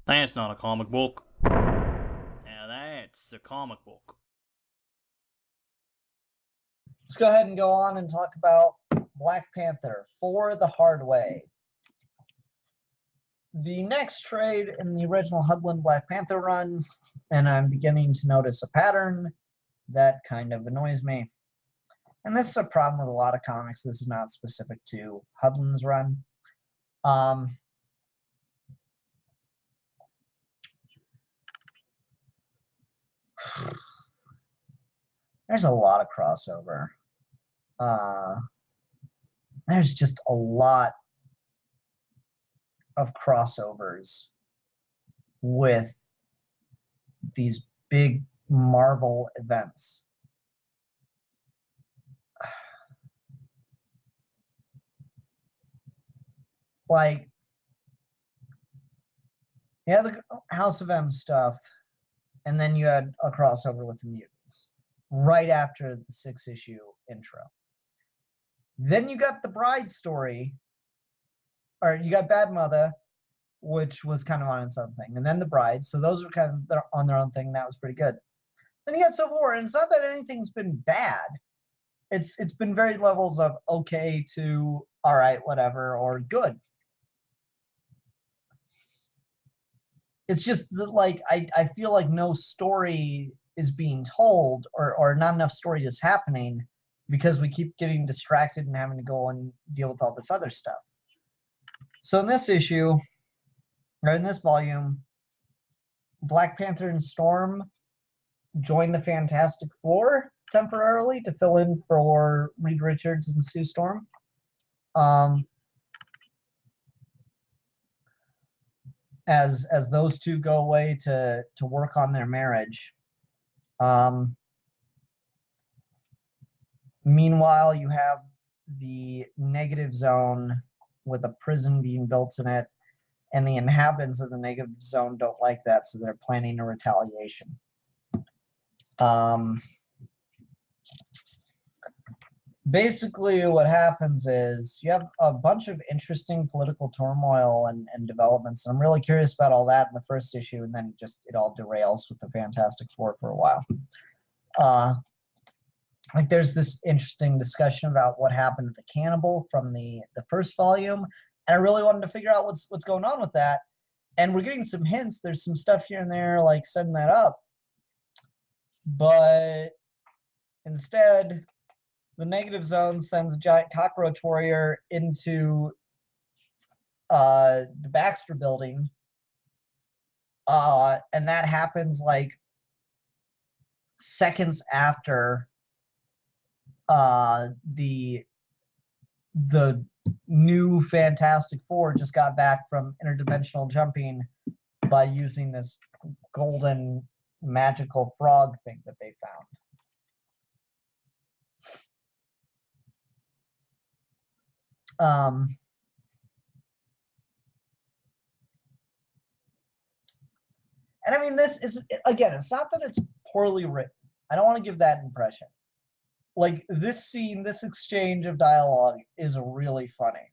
That's not a comic book. Now that's a comic book. Let's go ahead and go on and talk about Black Panther for the hard way. The next trade in the original Hudlin Black Panther run, and I'm beginning to notice a pattern that kind of annoys me. And this is a problem with a lot of comics. This is not specific to Hudlin's run. There's a lot of crossover. There's just a lot of crossovers with these big Marvel events. Like, you had the House of M stuff, and then you had a crossover with the mutants right after the 6-issue intro. Then you got the Bride story, or you got Bad Mother, which was kind of on its own thing, and then the Bride. So those were kind of on their own thing. That was pretty good. Then you got Civil War, and it's not that anything's been bad. It's been varied levels of okay to all right, whatever, or good. It's just that, like, I feel like no story is being told, or not enough story is happening, because we keep getting distracted and having to go and deal with all this other stuff. So in this issue, or in this volume, Black Panther and Storm join the Fantastic Four temporarily to fill in for Reed Richards and Sue Storm. As those two go away to work on their marriage. Meanwhile, you have the negative zone with a prison being built in it, and the inhabitants of the negative zone don't like that, so they're planning a retaliation. Basically, what happens is you have a bunch of interesting political turmoil and developments. I'm really curious about all that in the first issue, and then it all derails with the Fantastic Four for a while. Like, there's this interesting discussion about what happened to the cannibal from the first volume, and I really wanted to figure out what's going on with that. And we're getting some hints. There's some stuff here and there, like, setting that up. But instead, the negative zone sends a giant cockroach warrior into the Baxter building. And that happens, like, seconds after the new Fantastic Four just got back from interdimensional jumping by using this golden magical frog thing that they found. And I mean, this is, again, it's not that it's poorly written. I don't want to give that impression. Like, this scene, this exchange of dialogue is really funny.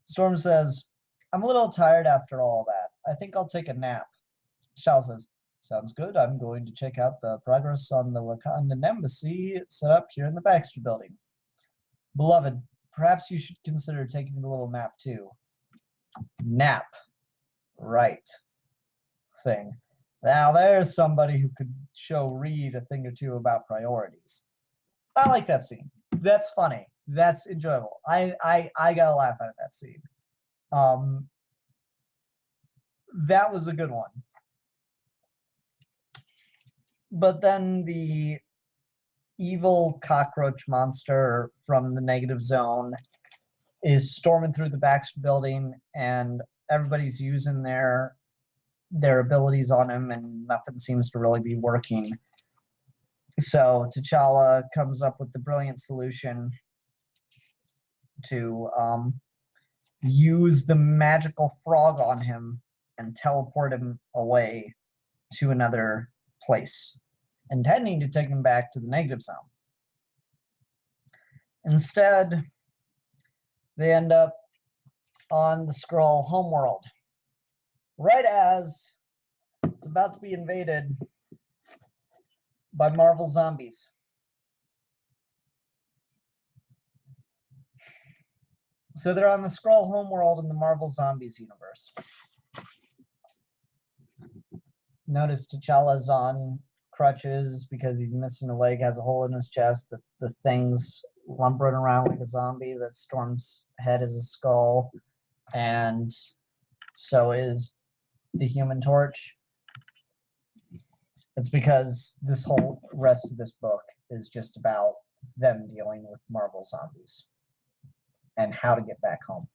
Storm says, "I'm a little tired after all that. I think I'll take a nap." Shal says, "Sounds good. I'm going to check out the progress on the Wakandan embassy set up here in the Baxter building. Beloved, perhaps you should consider taking a little nap too." Nap. Right. Thing. Now there's somebody who could show Reed a thing or two about priorities. I like that scene. That's funny. That's enjoyable. I got a laugh out of that scene. That was a good one. But then the evil cockroach monster from the negative zone is storming through the Baxter building, and everybody's using their abilities on him, and nothing seems to really be working. So T'Challa comes up with the brilliant solution to use the magical frog on him and teleport him away to another place, intending to take him back to the negative zone. Instead, they end up on the Skrull homeworld. right as it's about to be invaded by Marvel zombies. So they're on the Skrull homeworld in the Marvel Zombies universe. Notice T'Challa's on crutches because he's missing a leg, has a hole in his chest. The thing's lumbering around like a zombie. That Storm's head is a skull. And so is the Human Torch. It's because this whole rest of this book is just about them dealing with Marvel zombies and how to get back home.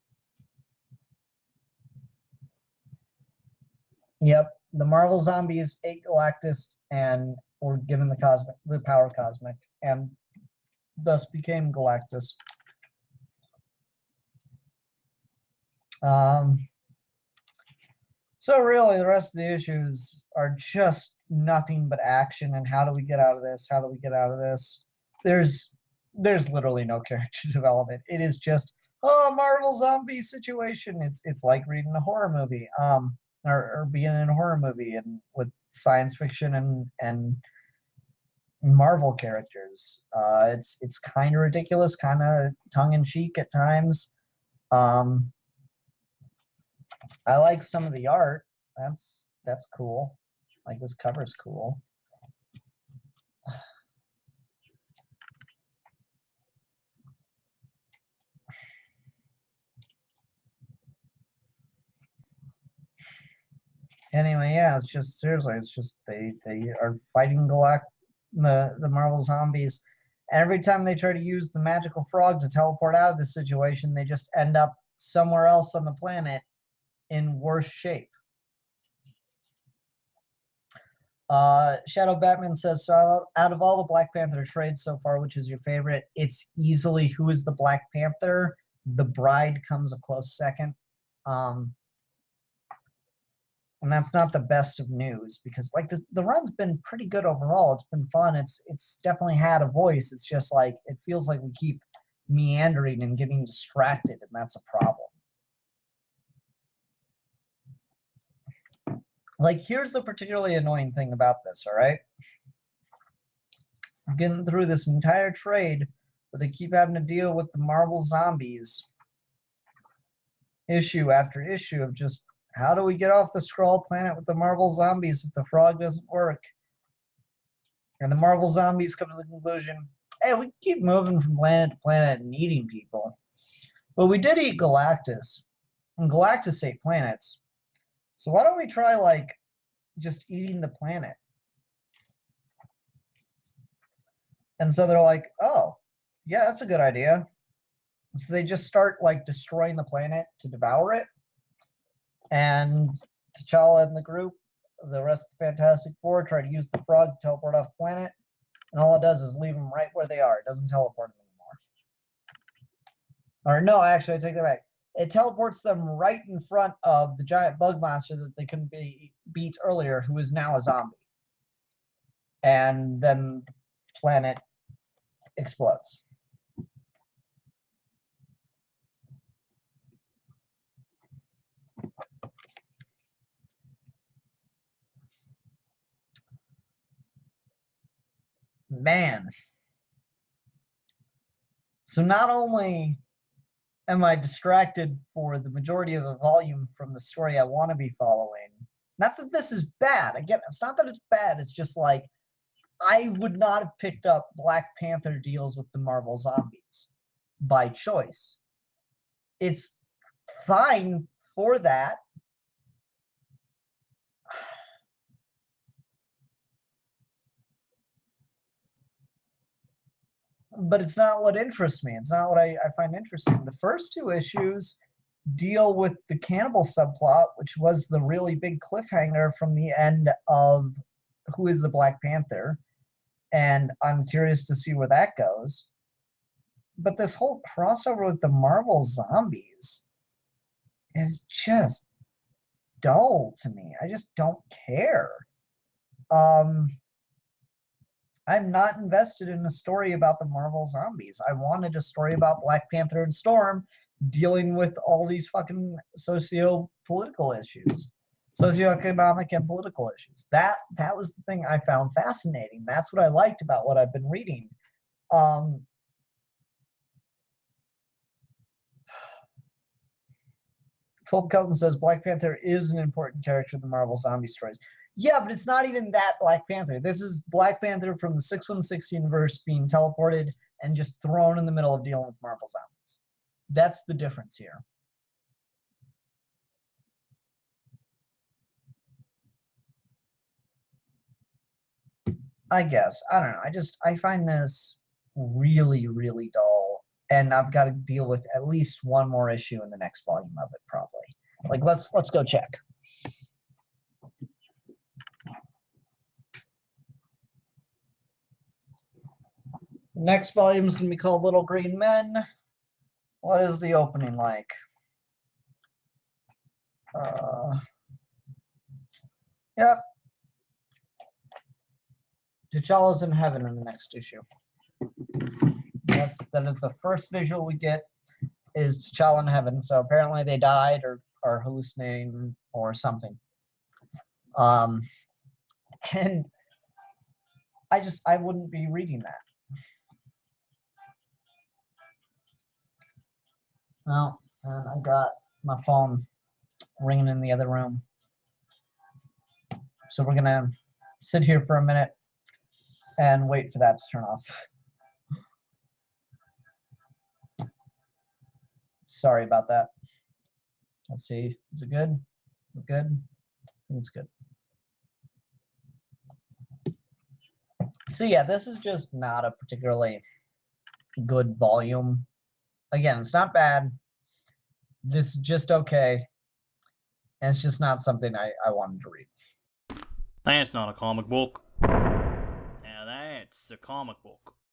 Yep, the Marvel zombies ate Galactus and were given the power cosmic, and thus became Galactus. So really, the rest of the issues are just nothing but action and how do we get out of this? How do we get out of this? There's literally no character development. It is just Marvel zombie situation. It's like reading a horror movie, or being in a horror movie and with science fiction and Marvel characters. It's kind of ridiculous, kind of tongue in cheek at times. I like some of the art. That's cool. Like this cover's cool. Anyway, yeah, it's just seriously, it's just they are fighting the Marvel zombies. Every time they try to use the magical frog to teleport out of this situation, they just end up somewhere else on the planet in worse shape. Shadow Batman says, so out of all the Black Panther trades so far, which is your favorite? It's easily Who is the Black Panther? The Bride comes a close second. And that's not the best of news because like the run's been pretty good overall. It's been fun. It's definitely had a voice. It's just like it feels like we keep meandering and getting distracted, and that's a problem. Like, here's the particularly annoying thing about this, all right? I'm getting through this entire trade where they keep having to deal with the Marvel zombies issue after issue of just how do we get off the Skrull planet with the Marvel zombies if the frog doesn't work? And the Marvel zombies come to the conclusion, hey, we can keep moving from planet to planet and eating people. But we did eat Galactus, and Galactus ate planets. So why don't we try, like, just eating the planet? And so they're like, oh, yeah, that's a good idea. So they just start, like, destroying the planet to devour it. And T'Challa and the group, the rest of the Fantastic Four, try to use the frog to teleport off the planet. And all it does is leave them right where they are. It doesn't teleport them anymore. Or no, actually, I take that back. It teleports them right in front of the giant bug monster that they couldn't beat earlier, who is now a zombie. And then the planet explodes. Man. So not only am I distracted for the majority of the volume from the story I want to be following, not that this is bad. Again, it's not that it's bad. It's just like I would not have picked up Black Panther deals with the Marvel zombies by choice. It's fine for that. But it's not what interests me. It's not what I find interesting. The first two issues deal with the cannibal subplot, which was the really big cliffhanger from the end of Who is the Black Panther? And I'm curious to see where that goes. But this whole crossover with the Marvel zombies is just dull to me. I just don't care. I'm not invested in a story about the Marvel zombies. I wanted a story about Black Panther and Storm dealing with all these fucking socio-political issues. socioeconomic and political issues. That was the thing I found fascinating. That's what I liked about what I've been reading. Philip Kelton says Black Panther is an important character in the Marvel zombie stories. Yeah, but it's not even that Black Panther. This is Black Panther from the 616 universe being teleported and just thrown in the middle of dealing with Marvel zombies. That's the difference here. I guess. I don't know. I find this really, really dull. And I've got to deal with at least one more issue in the next volume of it, probably. Like, let's go check. Next volume is going to be called Little Green Men. What is the opening like? Yep. T'Challa's in heaven in the next issue. That is the first visual we get is T'Challa in heaven. So apparently they died or are hallucinating or something. And I wouldn't be reading that. Well, and I got my phone ringing in the other room. So we're gonna sit here for a minute and wait for that to turn off. Sorry about that. Let's see. Is it good? Is it good? I think it's good. So yeah, this is just not a particularly good volume. Again, it's not bad. This is just okay. And it's just not something I wanted to read. That's not a comic book. Now that's a comic book.